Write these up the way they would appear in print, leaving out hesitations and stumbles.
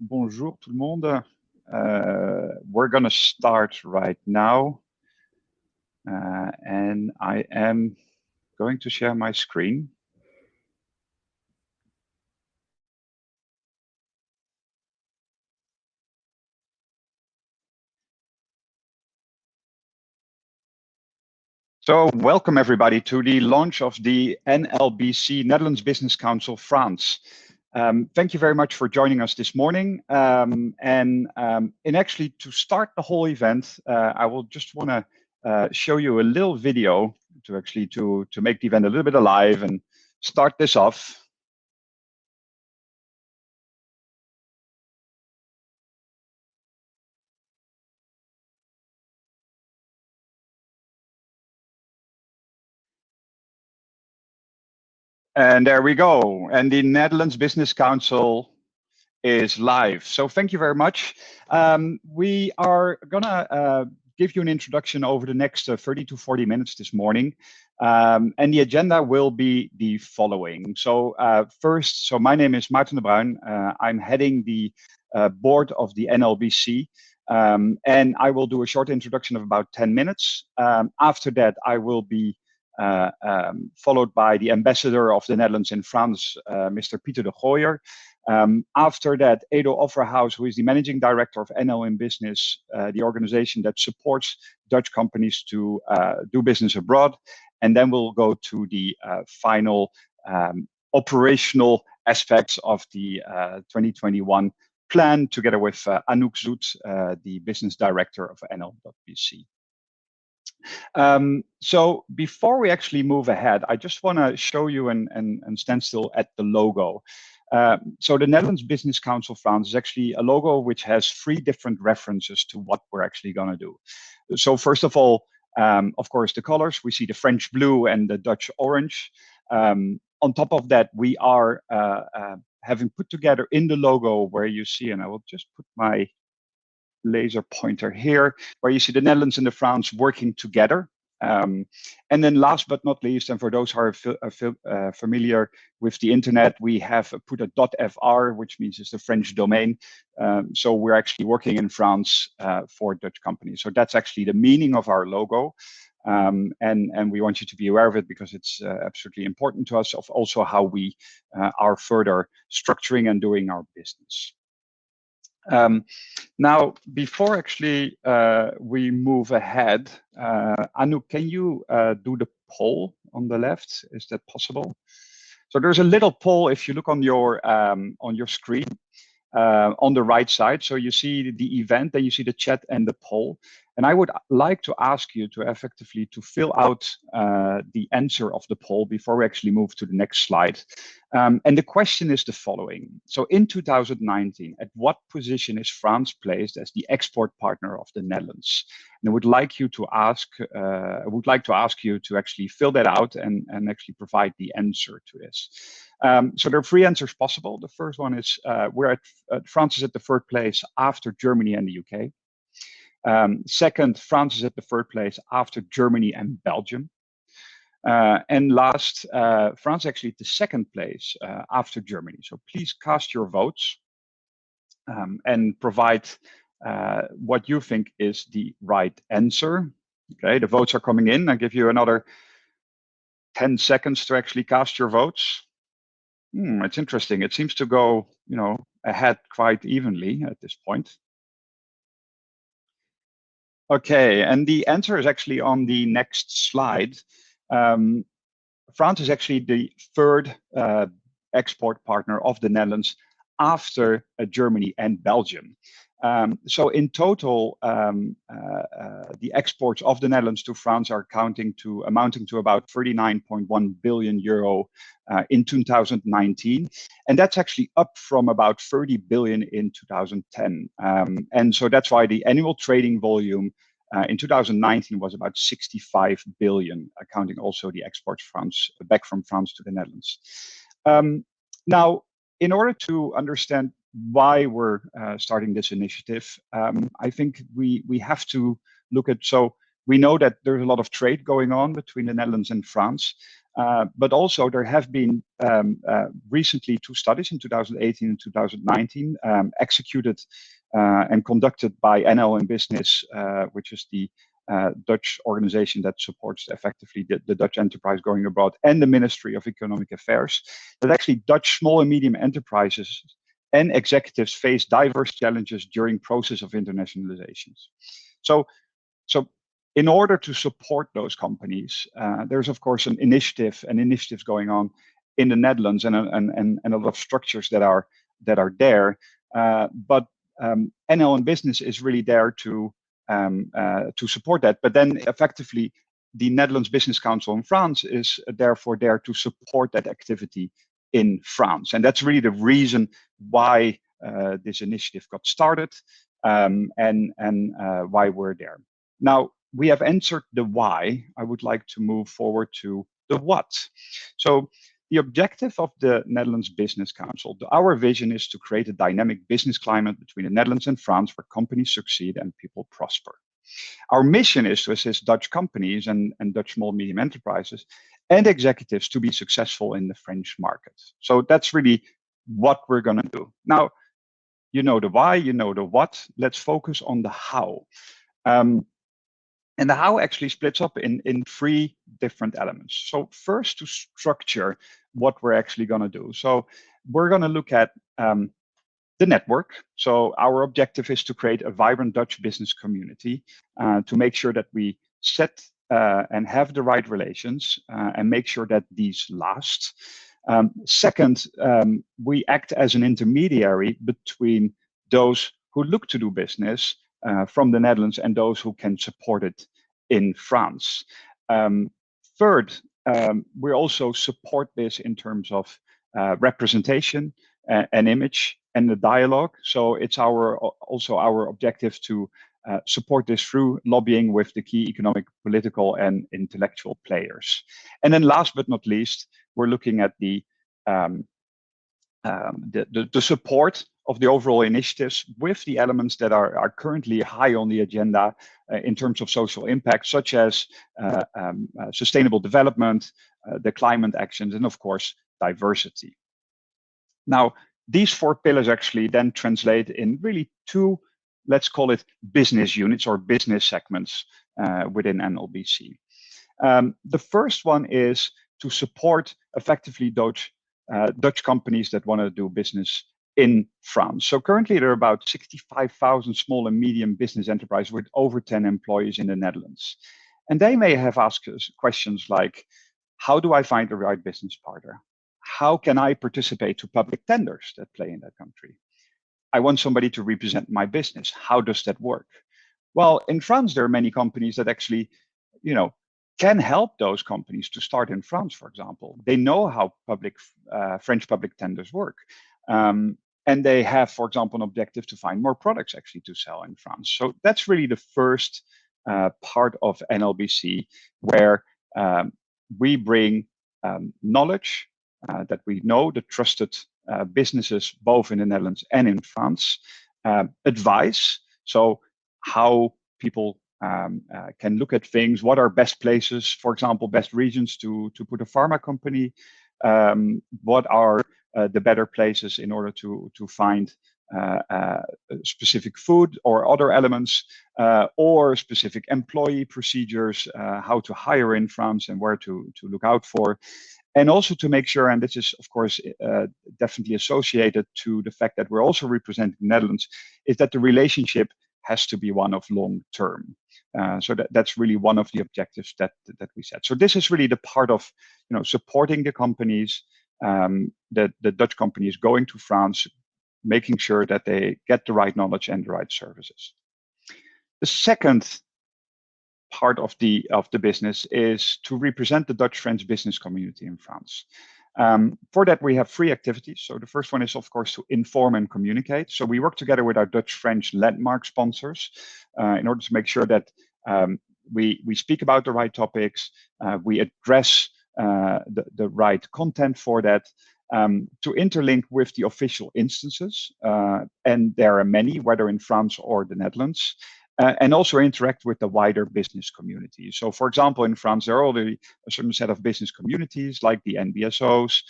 Bonjour tout le monde. We're going to start right now. And I am going to share my screen. So welcome everybody to the launch of the NLBC, Netherlands Business Council France. Thank you very much for joining us this morning. And actually to start the whole event, I will just want to show you a little video to make the event a little bit alive and start this off. And there we go. And the Netherlands Business Council is live. So thank you very much. We are gonna give you an introduction over the next 30 to 40 minutes this morning. And the agenda will be the following. So first, my name is Maarten de Bruin. I'm heading the board of the NLBC. And I will do a short introduction of about 10 minutes. After that, I will be followed by the ambassador of the Netherlands in France, Mr. Pieter de Gooijer. After that, Edo Offerhaus, who is the managing director of NL in Business, the organization that supports Dutch companies to do business abroad. And then we'll go to the final operational aspects of the 2021 plan, together with Anouk Zoet, the business director of NL.BC. So before we actually move ahead, I just want to show you and stand still at the logo. So the Netherlands Business Council France is actually a logo which has 3 different references to what we're actually going to do. So first of all, of course, the colors. We see the French blue and the Dutch orange. On top of that, we are having put together in the logo where you see, and I will just put my laser pointer here, where you see the Netherlands and the France working together. And then last but not least, and for those who are familiar with the internet, we have put a .fr, which means it's the French domain. So we're actually working in France for Dutch companies. So that's actually the meaning of our logo. And we want you to be aware of it because it's absolutely important to us, of also how we are further structuring and doing our business. Now, before actually we move ahead, Anouk, can you do the poll on the left? Is that possible? So there's a little poll if you look on your screen on the right side. So you see the event, then you see the chat and the poll. And I would like to ask you to effectively to fill out the answer of the poll before we actually move to the next slide. And the question is the following. So in 2019, at what position is France placed as the export partner of the Netherlands? And I would like you to ask, you to actually fill that out and actually provide the answer to this. So there are 3 answers possible. The first one is France is at the 3rd place after Germany and the UK. Second, France is at the 3rd place after Germany and Belgium. And last, France actually at the 2nd place after Germany. So please cast your votes and provide what you think is the right answer. Okay, the votes are coming in. I give you another 10 seconds to actually cast your votes. It's interesting. It seems to go, ahead quite evenly at this point. Okay, and the answer is actually on the next slide. France is actually the 3rd export partner of the Netherlands after Germany and Belgium. So in total, the exports of the Netherlands to France are amounting to about 39.1 billion euro in 2019. And that's actually up from about 30 billion in 2010. And so that's why the annual trading volume in 2019 was about 65 billion, accounting also the exports back from France to the Netherlands. Now, in order to understand why we're starting this initiative, I think we have to look at, so we know that there's a lot of trade going on between the Netherlands and France. But also there have been recently 2 studies in 2018 and 2019 executed and conducted by NL in Business, which is the Dutch organization that supports effectively the Dutch enterprise going abroad, and the Ministry of Economic Affairs, that actually Dutch small and medium enterprises and executives face diverse challenges during process of internationalizations. So in order to support those companies, there's of course an initiative and initiatives going on in the Netherlands, and a lot of structures that are there. But NL in Business is really there to support that. But then effectively, the Netherlands Business Council in France is therefore there to support that activity in France, and that's really the reason why this initiative got started, and why we're there. Now, we have answered the why. I would like to move forward to the what. So the objective of the Netherlands Business Council, our vision is to create a dynamic business climate between the Netherlands and France where companies succeed and people prosper. Our mission is to assist Dutch companies and Dutch small and medium enterprises and executives to be successful in the French market. So that's really what we're going to do. Now, you know the why, you know the what. Let's focus on the how. And the how actually splits up in 3 different elements. So first, to structure what we're actually going to do. So we're going to look at the network. So our objective is to create a vibrant Dutch business community, to make sure that we set and have the right relations, and make sure that these last. Second, we act as an intermediary between those who look to do business from the Netherlands and those who can support it in France. Third, we also support this in terms of representation and image and the dialogue. So it's also our objective to support this through lobbying with the key economic, political, and intellectual players. And then last but not least, we're looking at the support of the overall initiatives with the elements that are currently high on the agenda in terms of social impact, such as sustainable development, the climate actions, and of course, diversity. Now, these 4 pillars actually then translate in really 2, let's call it business units or business segments within NLBC. The first one is to support effectively Dutch companies that want to do business in France. So currently there are about 65,000 small and medium business enterprises with over 10 employees in the Netherlands. And they may have asked us questions like, how do I find the right business partner? How can I participate to public tenders that play in that country? I want somebody to represent my business. How does that work? Well, in France, there are many companies that actually, can help those companies to start in France, for example. They know how French public tenders work. And they have, for example, an objective to find more products actually to sell in France. So that's really the first part of NLBC, where we bring knowledge that we know, the trusted businesses both in the Netherlands and in France, advice, so how people can look at things, what are best places, for example, best regions to put a pharma company, what are the better places in order to find specific food or other elements, or specific employee procedures, how to hire in France and where to look out for. And also to make sure, and this is of course definitely associated to the fact that we're also representing the Netherlands, is that the relationship has to be one of long term. So that's really one of the objectives that we set. So this is really the part of supporting the companies, the Dutch companies going to France, making sure that they get the right knowledge and the right services. The second part of the business is to represent the Dutch-French business community in France. For that, we have 3 activities. So the first one is, of course, to inform and communicate. So we work together with our Dutch-French landmark sponsors in order to make sure that we speak about the right topics, we address the right content for that, to interlink with the official instances, and there are many, whether in France or the Netherlands, and also interact with the wider business community. So, for example, in France, there are already a certain set of business communities like the NBSOs,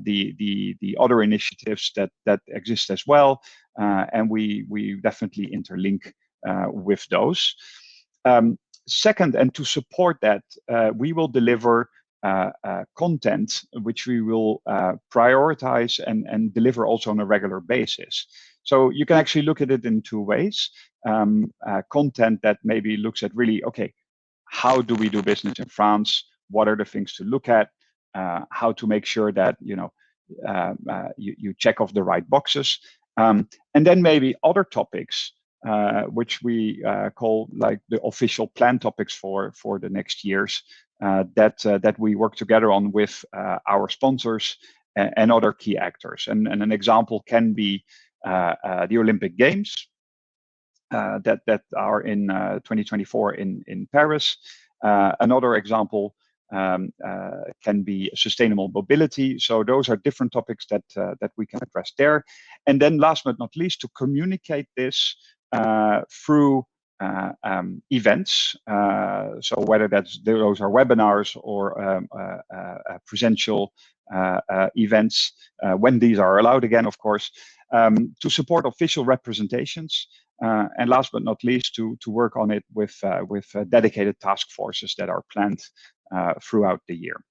the other initiatives that exist as well, and we definitely interlink with those. Second, and to support that, we will deliver content which we will prioritize and deliver also on a regular basis. So you can actually look at it in two ways. Content that maybe looks at really, okay, how do we do business in France? What are the things to look at? How to make sure that you check off the right boxes, and then maybe other topics which we call like the official plan topics for the next years that we work together on with our sponsors and other key actors. And an example can be the Olympic Games that are in 2024 in Paris. Another example can be sustainable mobility. So those are different topics that we can address there. And then last but not least, to communicate this through events. So whether those are webinars or presential events, when these are allowed again, of course, to support official representations. And last but not least, to work on it with dedicated task forces that are planned throughout the year.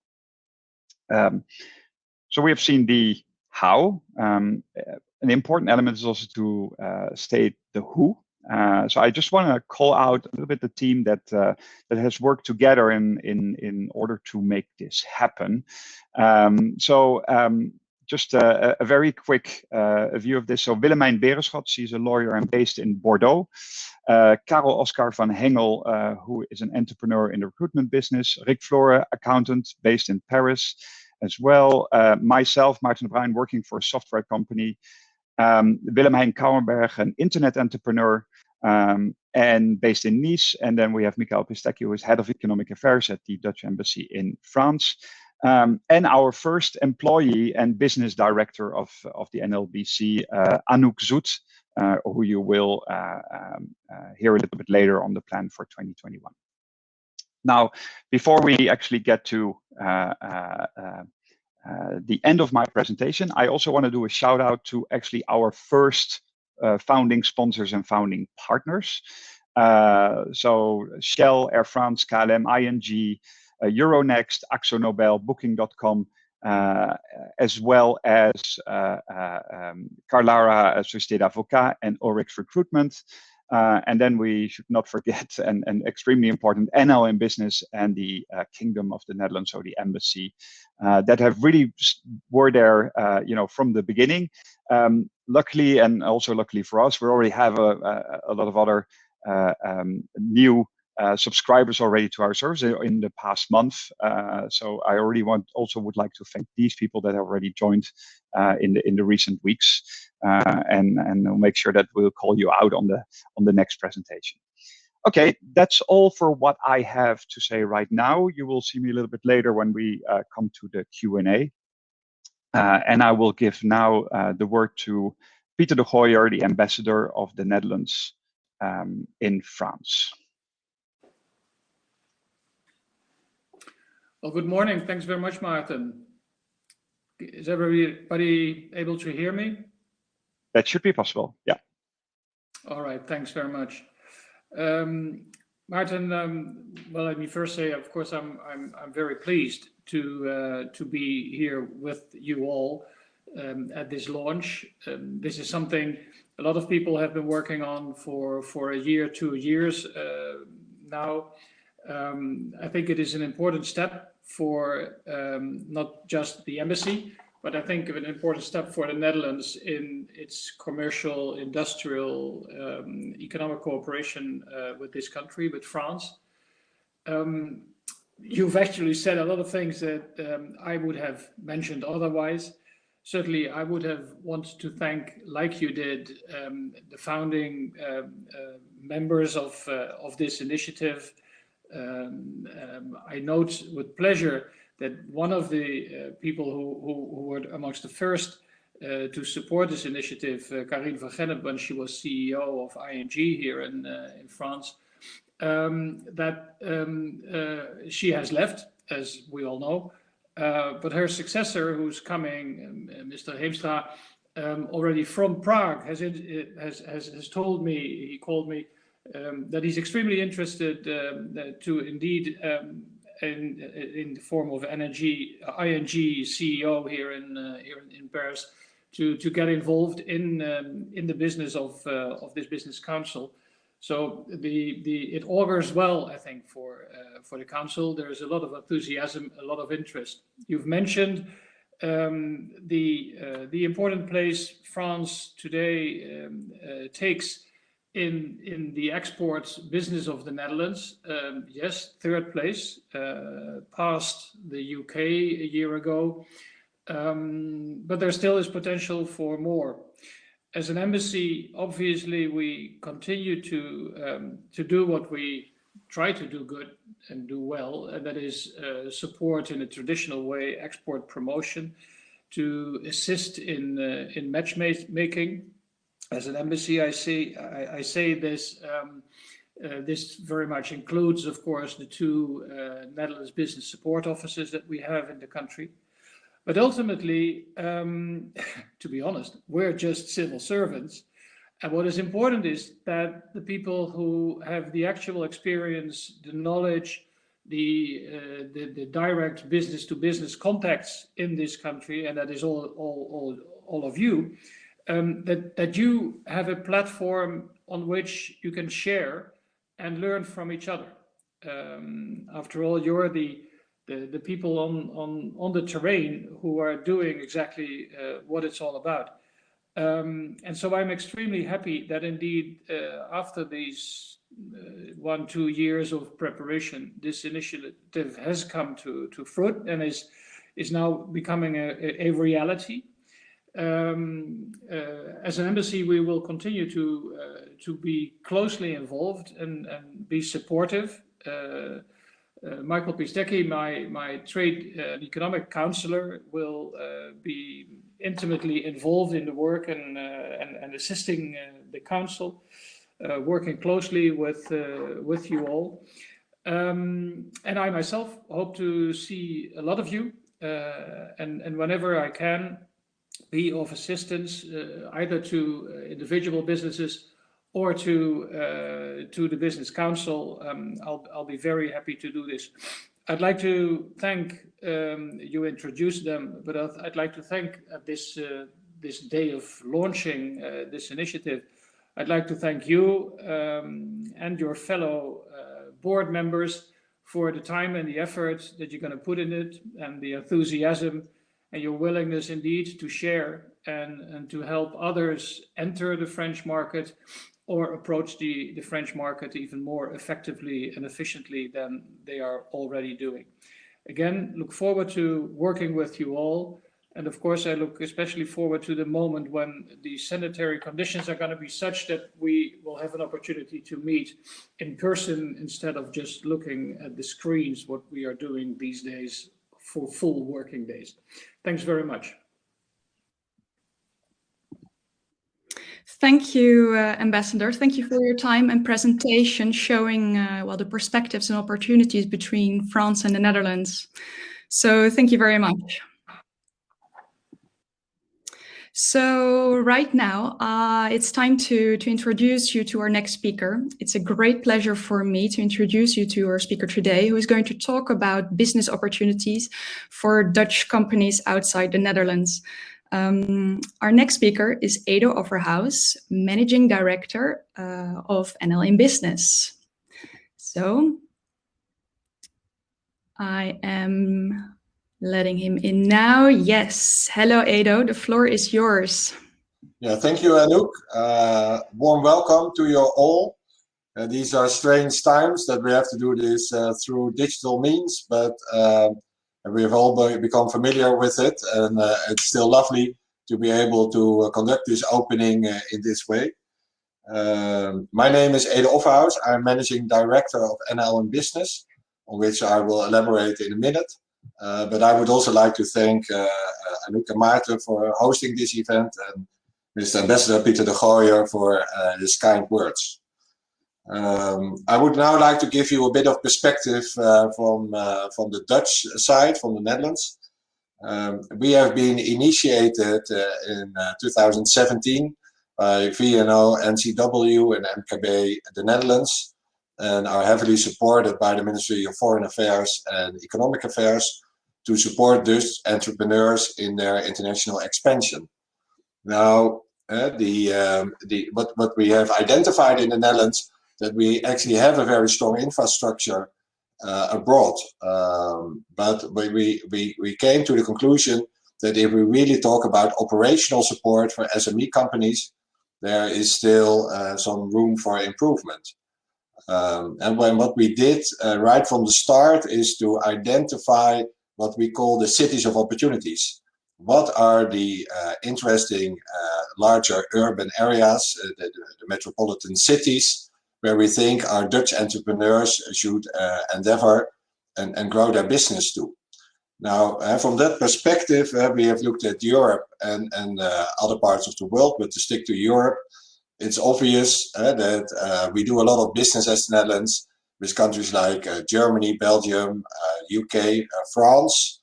So we have seen the how. An important element is also to state the who. So I just want to call out a little bit the team that has worked together in order to make this happen. Just a very quick view of this. So Willemijn Berenschot, she's a lawyer and based in Bordeaux. Karel Oscar van Hengel, who is an entrepreneur in the recruitment business. Rick Flore, accountant based in Paris as well. Myself, Maarten de Bruin, working for a software company. Willemijn Kouwenberg, an internet entrepreneur and based in Nice. And then we have Michael Pistacchi, who is head of economic affairs at the Dutch embassy in France. And our first employee and business director of the NLBC, Anouk Zoet, who you will hear a little bit later on the plan for 2021. Now, before we actually get to the end of my presentation, I also want to do a shout out to actually our first founding sponsors and founding partners. So Shell, Air France, KLM, ING, Euronext, Axo Nobel, Booking.com, as well as Carlara, Société d'Avocats, and Oryx Recruitment. And then we should not forget, and extremely important, NL in Business and the Kingdom of the Netherlands, so the embassy, that have really were there, from the beginning. Luckily, and also luckily for us, we already have a lot of other new subscribers already to our service in the past month. So I already would like to thank these people that have already joined in the recent weeks, and we'll make sure that we'll call you out on the next presentation. Okay, that's all for what I have to say right now. You will see me a little bit later when we come to the Q&A. And I will give now the word to Pieter de Gooijer, the ambassador of the Netherlands in France. Well, good morning. Thanks very much, Maarten. Is everybody able to hear me? That should be possible, yeah. All right, thanks very much. Maarten, well, let me first say, of course, I'm very pleased to be here with you all at this launch. This is something a lot of people have been working on for a year, 2 years now. I think it is an important step for not just the embassy, but I think an important step for the Netherlands in its commercial, industrial, economic cooperation with this country, with France. You've actually said a lot of things that I would have mentioned otherwise. Certainly, I would have wanted to thank, like you did, the founding members of this initiative. I note with pleasure that one of the people who were amongst the first to support this initiative, Karine van Gennep, when she was CEO of ING here in France, she has left, as we all know. But her successor, who's coming, Mr. Heemstra, already from Prague, has told me, he called me, that he's extremely interested to indeed, in the form of ING CEO here in Paris, to get involved in the business of this business council. So it augurs well, I think, for the council. There's a lot of enthusiasm, a lot of interest. You've mentioned the important place France today takes in the export business of the Netherlands. Yes, third place, past the UK a year ago, but there still is potential for more. As an embassy, obviously, we continue to do what we try to do good and do well, and that is support in a traditional way export promotion, to assist in matchmaking. As an embassy, I say this. This very much includes, of course, the two Netherlands business support offices that we have in the country. But ultimately, to be honest, we're just civil servants. And what is important is that the people who have the actual experience, the knowledge, the direct business-to-business contacts in this country, and that is all of you, that you have a platform on which you can share and learn from each other. After all, you're the people on the terrain who are doing exactly what it's all about. And so I'm extremely happy that indeed, after these 1-2 years of preparation, this initiative has come to fruit and is now becoming a reality. As an embassy, we will continue to be closely involved and be supportive. Michael Pistecki, my trade and economic counselor, will be intimately involved in the work and assisting the council, working closely with you all. And I myself hope to see a lot of you, and whenever I can be of assistance, either to individual businesses or to the Business Council, I'll be very happy to do this. I'd like to thank, you introduced them, but I'd like to thank this day of launching this initiative. I'd like to thank you and your fellow board members for the time and the effort that you're going to put in it, and the enthusiasm and your willingness indeed to share and to help others enter the French market or approach the French market even more effectively and efficiently than they are already doing. Again, look forward to working with you all. And of course, I look especially forward to the moment when the sanitary conditions are going to be such that we will have an opportunity to meet in person instead of just looking at the screens, what we are doing these days for full working days. Thanks very much. Thank you, Ambassador. Thank you for your time and presentation showing the perspectives and opportunities between France and the Netherlands. So thank you very much. So right now, it's time to introduce you to our next speaker. It's a great pleasure for me to introduce you to our speaker today, who is going to talk about business opportunities for Dutch companies outside the Netherlands. Our next speaker is Edo Offerhuis, Managing Director of NL in Business. So I am letting him in now. Yes. Hello, Edo. The floor is yours. Yeah, thank you, Anouk. Warm welcome to you all. These are strange times that we have to do this through digital means, but we have all become familiar with it, and it's still lovely to be able to conduct this opening in this way. My name is Edo Offerhuis. I'm Managing Director of NL in Business, on which I will elaborate in a minute. But I would also like to thank Anouk and Maarten for hosting this event, and Mr. Ambassador Pieter de Gooijer for his kind words. I would now like to give you a bit of perspective from the Dutch side, from the Netherlands. We have been initiated in 2017 by VNO, NCW and MKB the Netherlands, and are heavily supported by the Ministry of Foreign Affairs and Economic Affairs to support Dutch entrepreneurs in their international expansion. Now, what we have identified in the Netherlands, that we actually have a very strong infrastructure abroad, but we came to the conclusion that if we really talk about operational support for SME companies, there is still some room for improvement. And what we did right from the start is to identify what we call the cities of opportunities. What are the interesting larger urban areas, the metropolitan cities, where we think our Dutch entrepreneurs should endeavor and grow their business to. Now, from that perspective, we have looked at Europe and other parts of the world, but to stick to Europe, it's obvious that we do a lot of business as the Netherlands with countries like Germany, Belgium, UK, France.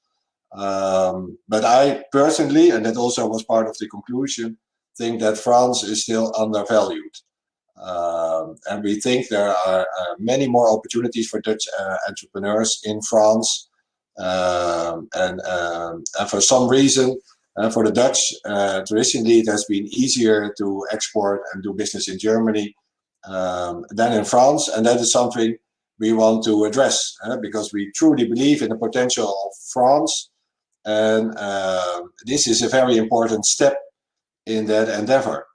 But I personally, and that also was part of the conclusion, think that France is still undervalued. And we think there are many more opportunities for Dutch entrepreneurs in France. And for some reason, for the Dutch, traditionally it has been easier to export and do business in Germany than in France. And that is something we want to address because we truly believe in the potential of France. And this is a very important step in that endeavor.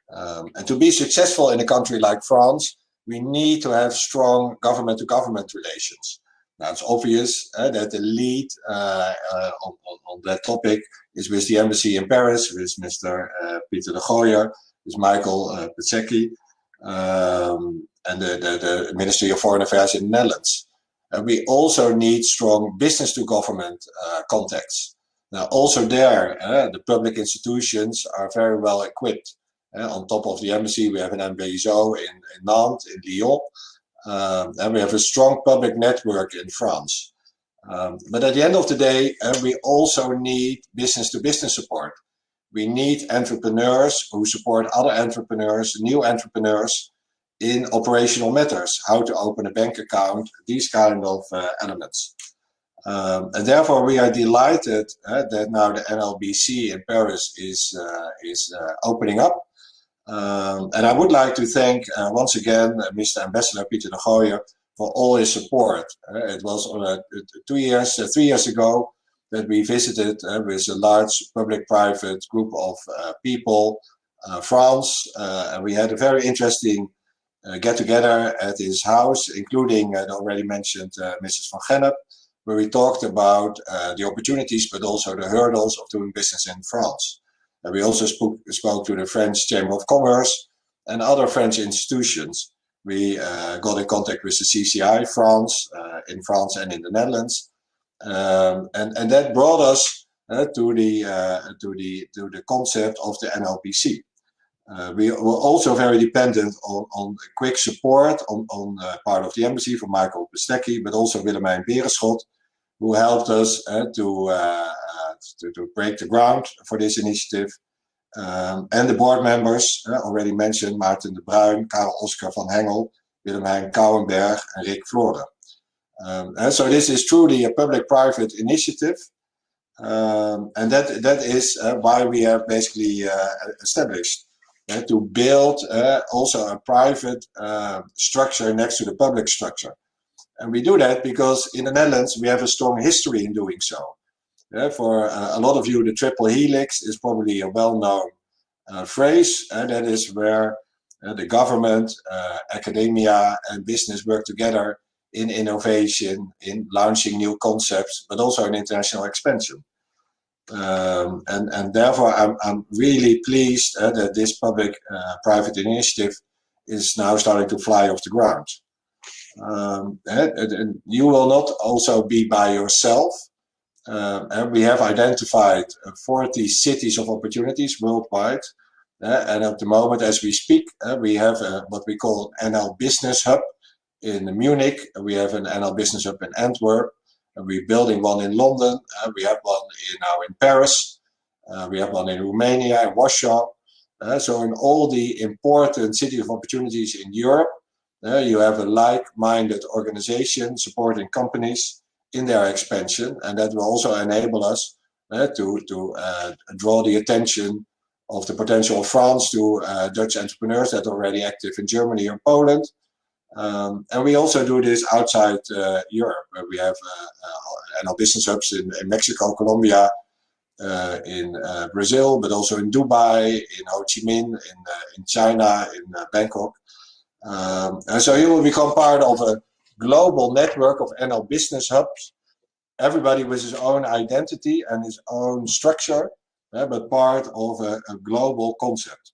And to be successful in a country like France, we need to have strong government-to-government relations. Now, it's obvious that the lead on that topic is with the embassy in Paris, with Mr. Pieter de Gooijer, with Michael Petsecki, and the Ministry of Foreign Affairs in the Netherlands. And we also need strong business-to-government contacts. Now, also there, the public institutions are very well equipped. On top of the embassy, we have an MBSO in Nantes, in Lyon, and we have a strong public network in France. But at the end of the day, we also need business-to-business support. We need entrepreneurs who support other entrepreneurs, new entrepreneurs, in operational matters, how to open a bank account, these kind of elements. And therefore, we are delighted that now the NLBC in Paris is opening up. And I would like to thank once again Mr. Ambassador Pieter de Gooijer for all his support. It was 3 years ago that we visited with a large public-private group of people France, and we had a very interesting get-together at his house, including the already mentioned Mrs. van Gennep, where we talked about the opportunities but also the hurdles of doing business in France. And we also spoke to the French Chamber of Commerce and other French institutions. We got in contact with the CCI France, in France and in the Netherlands, and that brought us to the concept of the NLBC. We were also very dependent on quick support on part of the embassy from Michael Petsecki, but also Willemijn Berenschot, who helped us to break the ground for this initiative. And the board members, already mentioned, Maarten de Bruin, Karel Oscar van Hengel, Willemijn Kouwenberg, and Rick Flore. So this is truly a public-private initiative. And that is why we have basically established to build also a private structure next to the public structure. And we do that because in the Netherlands we have a strong history in doing so. For a lot of you, the triple helix is probably a well-known phrase. That is where the government, academia, and business work together in innovation, in launching new concepts, but also in international expansion. And therefore, I'm really pleased that this public-private initiative is now starting to fly off the ground. And you will not also be by yourself. And we have identified 40 cities of opportunities worldwide. And at the moment, as we speak, we have what we call an NL Business Hub in Munich. We have an NL Business Hub in Antwerp. We're building one in London. We have one now in Paris. We have one in Romania, in Warsaw. So in all the important cities of opportunities in Europe, you have a like-minded organization supporting companies in their expansion, and that will also enable us to draw the attention of the potential of France to Dutch entrepreneurs that are already active in Germany or Poland. And we also do this outside Europe. We have NL Business Hubs in Mexico, Colombia, in Brazil, but also in Dubai, in Ho Chi Minh, in China, in Bangkok. And so you will become part of a global network of NL Business Hubs, everybody with his own identity and his own structure, but part of a global concept.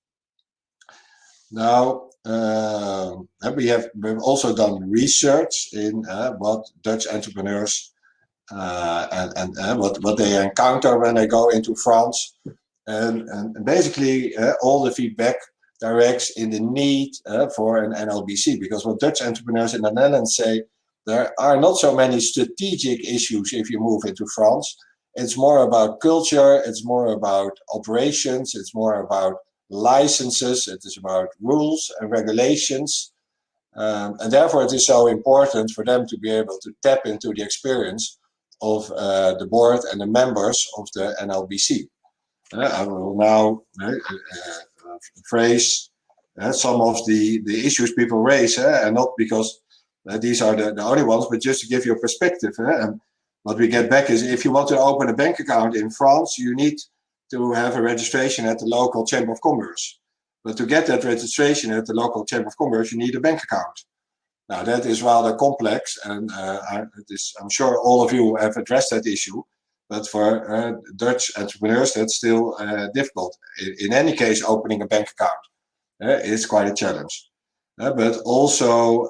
Now, we've also done research in what Dutch entrepreneurs and what they encounter when they go into France, and basically all the feedback directs in the need for an NLBC, because what Dutch entrepreneurs in the Netherlands say, there are not so many strategic issues if you move into France. It's more about culture, it's more about operations, it's more about licenses, it is about rules and regulations. And therefore it is so important for them to be able to tap into the experience of the board and the members of the NLBC. I will now phrase some of the issues people raise, and not because these are the only ones, but just to give you a perspective. And what we get back is, if you want to open a bank account in France, you need to have a registration at the local Chamber of Commerce. But to get that registration at the local Chamber of Commerce, you need a bank account. Now that is rather complex, and I'm sure all of you have addressed that issue. But for Dutch entrepreneurs, that's still difficult. In any case, opening a bank account is quite a challenge. But also,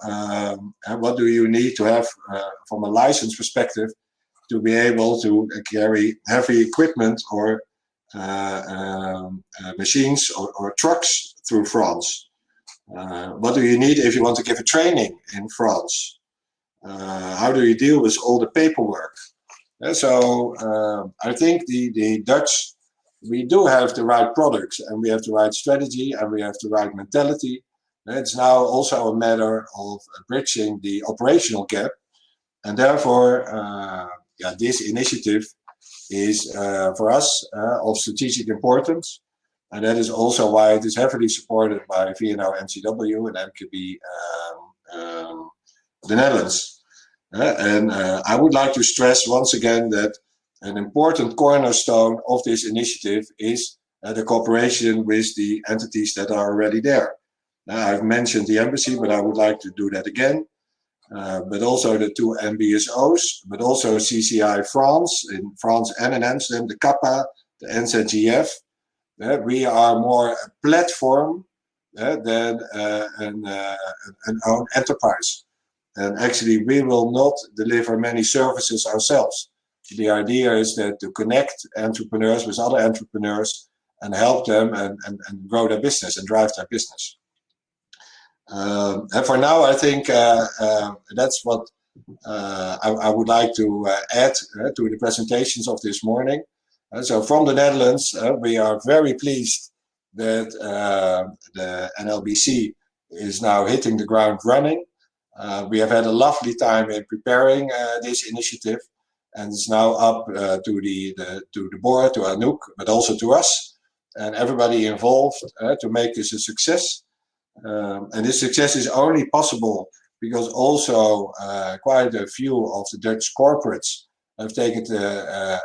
what do you need to have from a license perspective to be able to carry heavy equipment or machines or trucks through France? What do you need if you want to give a training in France? How do you deal with all the paperwork? So I think the Dutch, we do have the right products, and we have the right strategy, and we have the right mentality. It's now also a matter of bridging the operational gap, and therefore this initiative is for us of strategic importance, and that is also why it is heavily supported by VNO NCW and MKB the Netherlands. And I would like to stress once again that an important cornerstone of this initiative is the cooperation with the entities that are already there. I've mentioned the embassy, but I would like to do that again. But also the two MBSOs, but also CCI France, in France and in Amsterdam, the CAPA, the NZGF. We are more a platform than an own enterprise. And actually, we will not deliver many services ourselves. The idea is that to connect entrepreneurs with other entrepreneurs and help them and grow their business and drive their business. And for now, I think that's what I would like to add to the presentations of this morning. So from the Netherlands, we are very pleased that the NLBC is now hitting the ground running. We have had a lovely time in preparing this initiative, and it's now up to the board, to Anouk, but also to us and everybody involved to make this a success. And this success is only possible because also quite a few of the Dutch corporates have taken the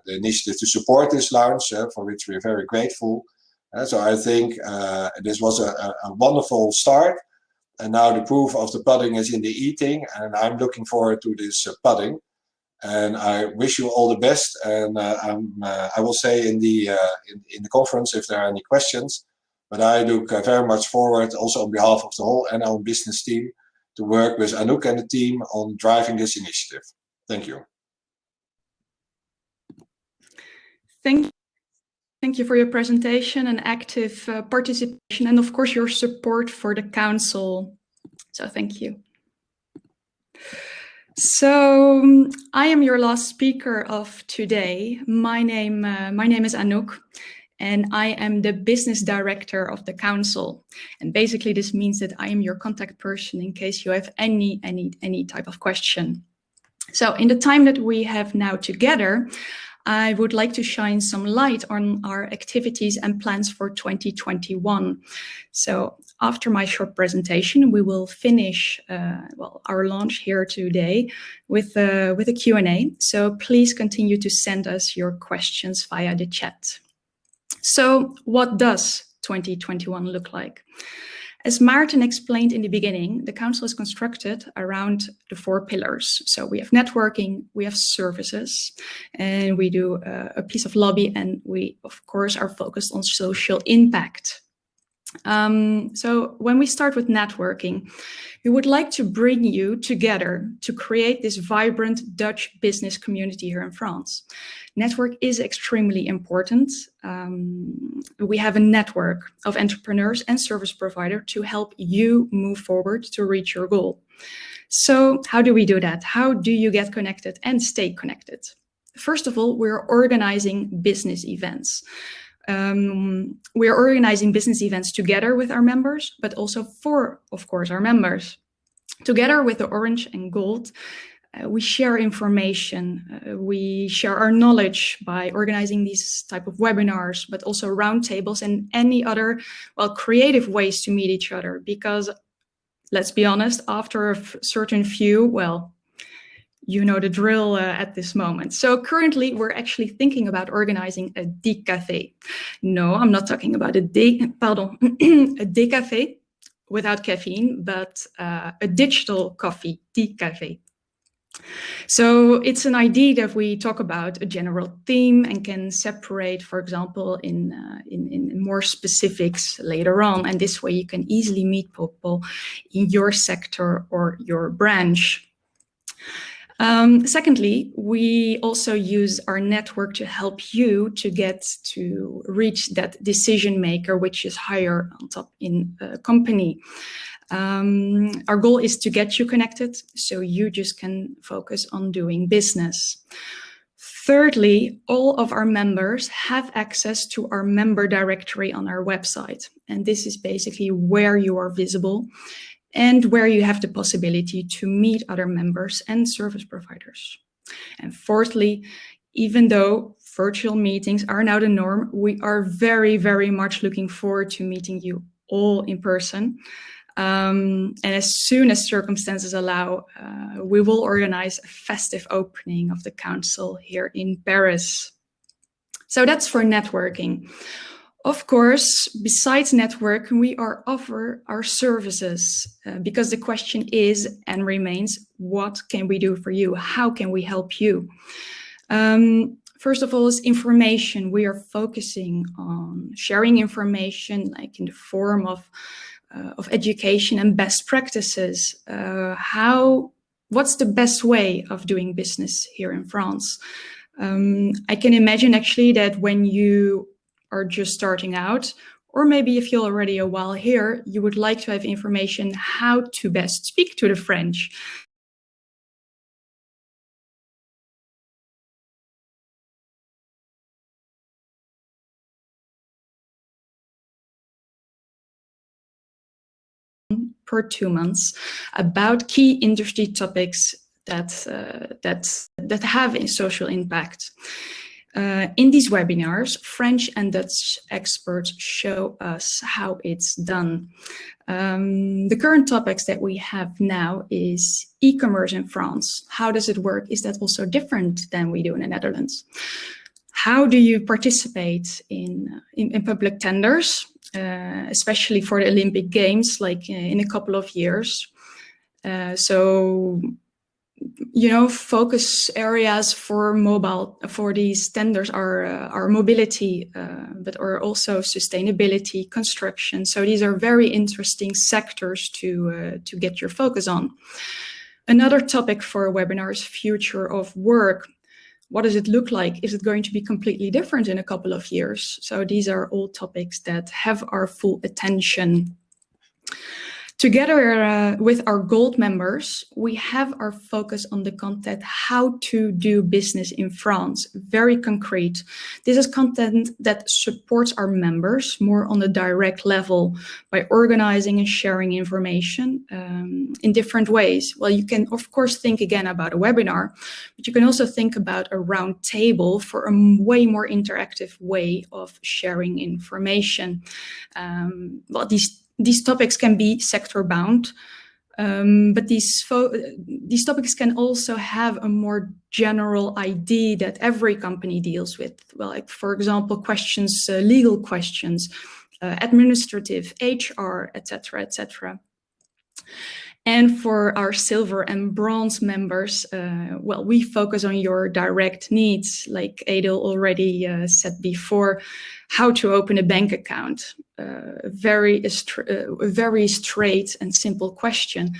initiative to support this launch, for which we are very grateful. So I think this was a wonderful start. And now the proof of the pudding is in the eating, and I'm looking forward to this pudding. And I wish you all the best. And I will say in the conference if there are any questions. But I look very much forward, also on behalf of the whole NL business team, to work with Anouk and the team on driving this initiative. Thank you. Thank you for your presentation and active participation, and of course your support for the council. So thank you. So I am your last speaker of today. My name is Anouk, and I am the business director of the council. And basically this means that I am your contact person in case you have any type of question. So in the time that we have now together, I would like to shine some light on our activities and plans for 2021. So after my short presentation, we will finish our launch here today with a Q&A. So please continue to send us your questions via the chat. So what does 2021 look like? As Maarten explained in the beginning, the council is constructed around the 4 pillars. So we have networking, we have services, and we do a piece of lobby, and we, of course, are focused on social impact. So when we start with networking, we would like to bring you together to create this vibrant Dutch business community here in France. Network is extremely important. We have a network of entrepreneurs and service providers to help you move forward to reach your goal. So how do we do that? How do you get connected and stay connected? First of all, we're organizing business events. We are organizing business events together with our members, but also for, of course, our members. Together with the Orange and Gold, we share information, we share our knowledge by organizing these type of webinars, but also roundtables and any other, creative ways to meet each other. Because let's be honest, after a certain few, you know the drill at this moment. So currently we're actually thinking about organizing a decafé. No, I'm not talking about a decafé without caffeine, but a digital coffee, decafé. So it's an idea that we talk about a general theme and can separate, for example, in more specifics later on. And this way you can easily meet people in your sector or your branch. Secondly, we also use our network to help you to reach that decision maker, which is higher on top in a company. Our goal is to get you connected so you just can focus on doing business. Thirdly, all of our members have access to our member directory on our website. And this is basically where you are visible and where you have the possibility to meet other members and service providers. And fourthly, even though virtual meetings are now the norm, we are very, very much looking forward to meeting you all in person. And as soon as circumstances allow, we will organize a festive opening of the council here in Paris. So that's for networking. Of course, besides network, we offer our services because the question is and remains, what can we do for you? How can we help you? First of all is information. We are focusing on sharing information like in the form of education and best practices. What's the best way of doing business here in France? I can imagine actually that when you are just starting out, or maybe if you're already a while here, you would like to have information how to best speak to the French. Per 2 months about key industry topics that have a social impact. In these webinars, French and Dutch experts show us how it's done. The current topics that we have now is e-commerce in France. How does it work? Is that also different than we do in the Netherlands? How do you participate in public tenders, especially for the Olympic Games, like in a couple of years? So focus areas for these tenders are mobility, but are also sustainability, construction. So these are very interesting sectors to get your focus on. Another topic for a webinar is future of work. What does it look like? Is it going to be completely different in a couple of years? So these are all topics that have our full attention. Together with our gold members, we have our focus on the content how to do business in France, very concrete. This is content that supports our members more on a direct level by organizing and sharing information in different ways. Well, you can, of course, think again about a webinar, but you can also think about a round table for a way more interactive way of sharing information. Well, these topics can be sector bound, but these topics can also have a more general idea that every company deals with. Well, like for example, questions, legal questions, administrative, HR, etc., etc. And for our silver and bronze members, well, we focus on your direct needs, like Adel already said before, how to open a bank account. Very straight and simple question.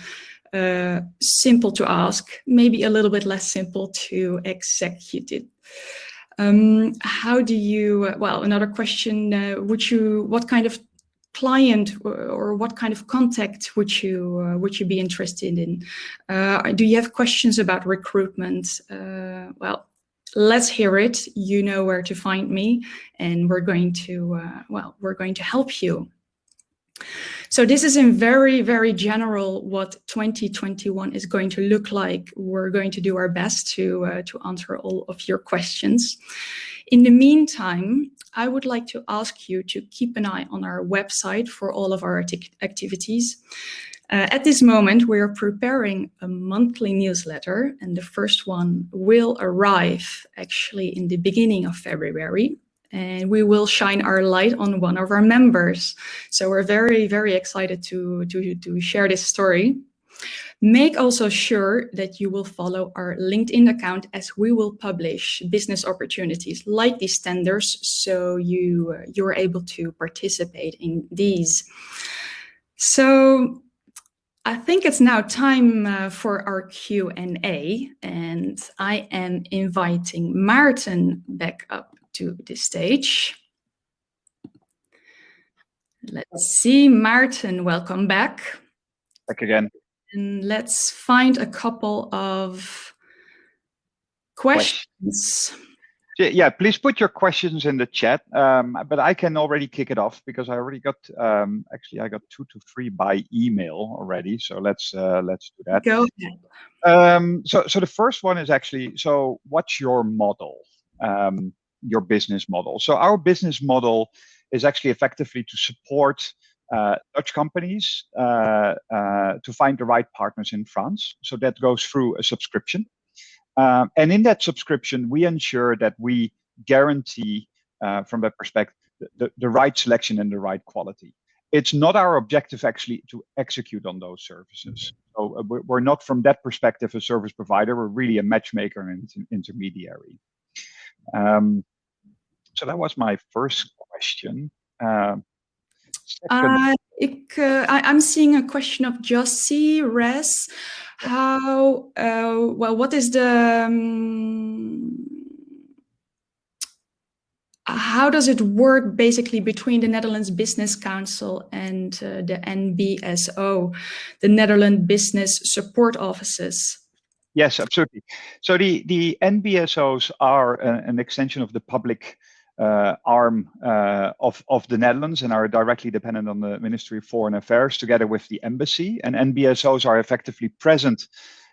Simple to ask, maybe a little bit less simple to execute it. How do you, well, another question, what kind of client or what kind of contact would you be interested in? Do you have questions about recruitment? Well, let's hear it. You know where to find me, and we're going to help you. So this is in very, very general what 2021 is going to look like. We're going to do our best to answer all of your questions. In the meantime, I would like to ask you to keep an eye on our website for all of our activities. At this moment, we are preparing a monthly newsletter, and the first one will arrive actually in the beginning of February. And we will shine our light on one of our members. So we're very, very excited to share this story. Make also sure that you will follow our LinkedIn account, as we will publish business opportunities like these tenders, so you're able to participate in these. So I think it's now time for our Q&A, and I am inviting Maarten back up to the stage. Let's see, Maarten, welcome back. Back again. And let's find a couple of questions. Yeah, please put your questions in the chat, but I can already kick it off because I already got, actually I got 2 to 3 by email already. So let's do that. Go ahead. So the first one is actually, so what's your model, your business model? So our business model is actually effectively to support Dutch companies to find the right partners in France. So that goes through a subscription. And in that subscription, we ensure that we guarantee, from that perspective, the right selection and the right quality. It's not our objective actually to execute on those services. So we're not, from that perspective, a service provider. We're really a matchmaker and intermediary. So that was my first question. I'm seeing a question of Jussi Res. How, well, what is the, how does it work basically between the Netherlands Business Council and the NBSO, the Netherlands Business Support Offices? Yes, absolutely. So the NBSOs are an extension of the public arm of the Netherlands and are directly dependent on the Ministry of Foreign Affairs together with the embassy. And NBSOs are effectively present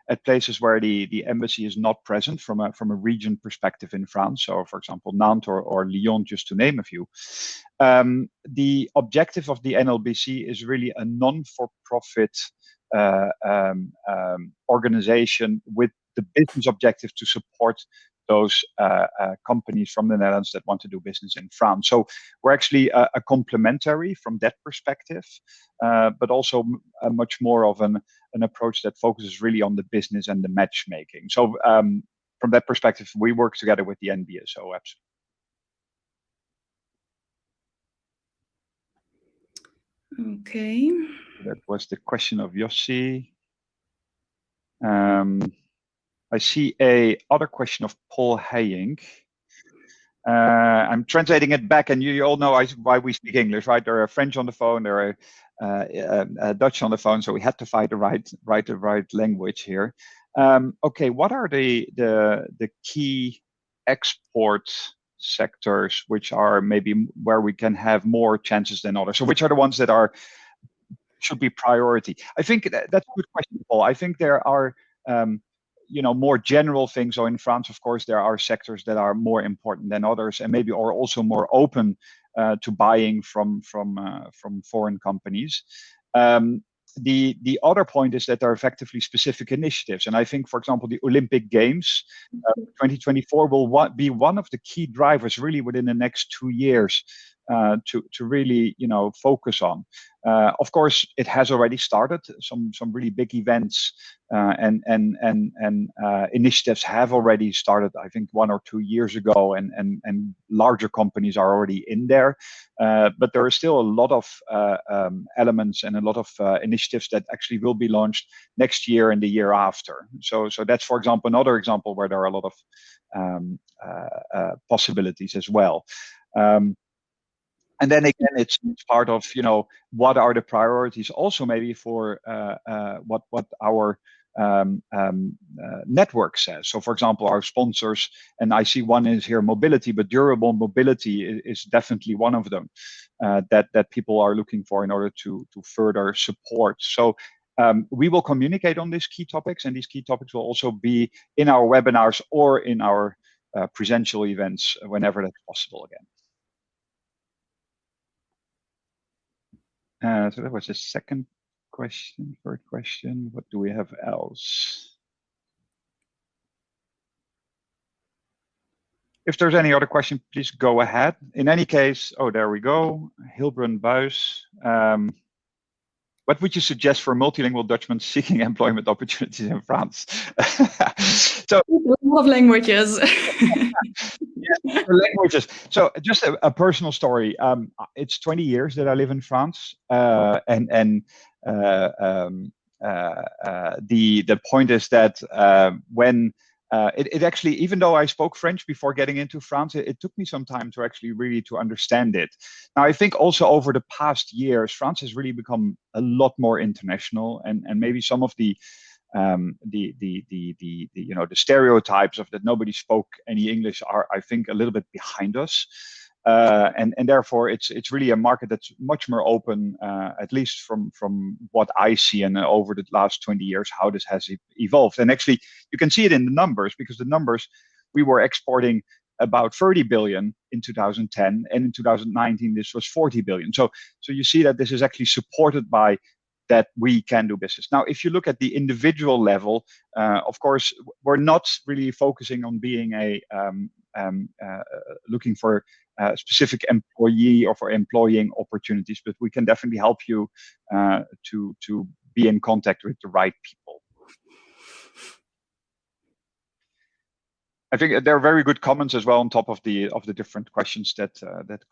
at places where the embassy is not present from a region perspective in France. So, for example, Nantes or Lyon, just to name a few. The objective of the NLBC is really a non-for-profit organization with the business objective to support those companies from the Netherlands that want to do business in France. So we're actually a complementary from that perspective, but also much more of an approach that focuses really on the business and the matchmaking. So from that perspective, we work together with the NBSO. Absolutely. Okay. That was the question of Yossi. I see a other question of Paul Haying. I'm translating it back, and you all know why we speak English, right? There are French on the phone, there are Dutch on the phone, so we had to find the right language here. Okay, what are the key export sectors which are maybe where we can have more chances than others? So which are the ones that should be priority? I think that's a good question, Paul. I think there are more general things. So in France, of course, there are sectors that are more important than others, and maybe are also more open to buying from foreign companies. The other point is that there are effectively specific initiatives, and I think, for example, the Olympic Games 2024 will be one of the key drivers really within the next 2 years to really focus on. Of course, it has already started. Some really big events and initiatives have already started, I think 1 or 2 years ago, and larger companies are already in there. But there are still a lot of elements and a lot of initiatives that actually will be launched next year and the year after. So that's, for example, another example where there are a lot of possibilities as well. And then again, it's part of what are the priorities also maybe for what our network says. So for example, our sponsors, and I see one is here mobility, but durable mobility is definitely one of them that people are looking for in order to further support. So we will communicate on these key topics, and these key topics will also be in our webinars or in our presential events whenever that's possible again. So that was the second question. Third question, what do we have else? If there's any other question, please go ahead. In any case, oh, there we go. Hilbrun Buis. What would you suggest for multilingual Dutchmen seeking employment opportunities in France? So, a lot of languages. Yeah, languages. So just a personal story. It's 20 years that I live in France, and the point is that when it actually, even though I spoke French before getting into France, it took me some time to actually really to understand it. Now, I think also over the past years, France has really become a lot more international, and maybe some of the stereotypes of that nobody spoke any English are, I think, a little bit behind us. And therefore it's really a market that's much more open, at least from what I see, and over the last 20 years, how this has evolved. And actually, you can see it in the numbers, because the numbers, we were exporting about 30 billion in 2010, and in 2019 this was 40 billion. So you see that this is actually supported by that we can do business. Now, if you look at the individual level, of course, we're not really focusing on being looking for a specific employee or for employing opportunities, but we can definitely help you to be in contact with the right people. I think there are very good comments as well on top of the different questions that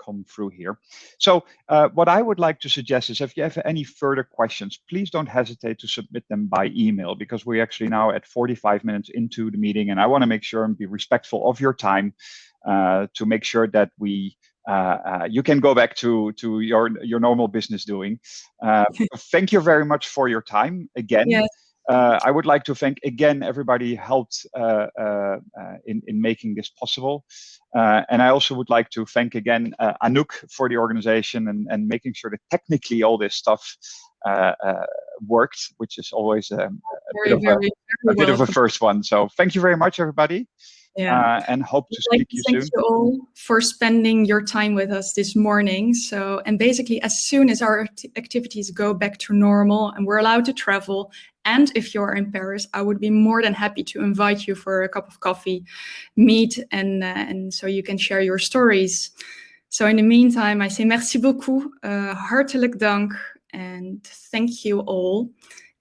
come through here. So what I would like to suggest is, if you have any further questions, please don't hesitate to submit them by email, because we're actually now at 45 minutes into the meeting, and I want to make sure and be respectful of your time to make sure that you can go back to your normal business doing. Thank you very much for your time again. Yes. I would like to thank again everybody who helped in making this possible. And I also would like to thank again Anouk for the organization and making sure that technically all this stuff worked, which is always a bit of a first one. So thank you very much, everybody. Yeah. And hope to speak to you soon. Thank you all for spending your time with us this morning. So, and basically, as soon as our activities go back to normal and we're allowed to travel, and if you're in Paris, I would be more than happy to invite you for a cup of coffee, meet, and so you can share your stories. So in the meantime, I say merci beaucoup, hartelijk dank, and thank you all.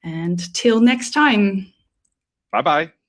And till next time. Bye-bye.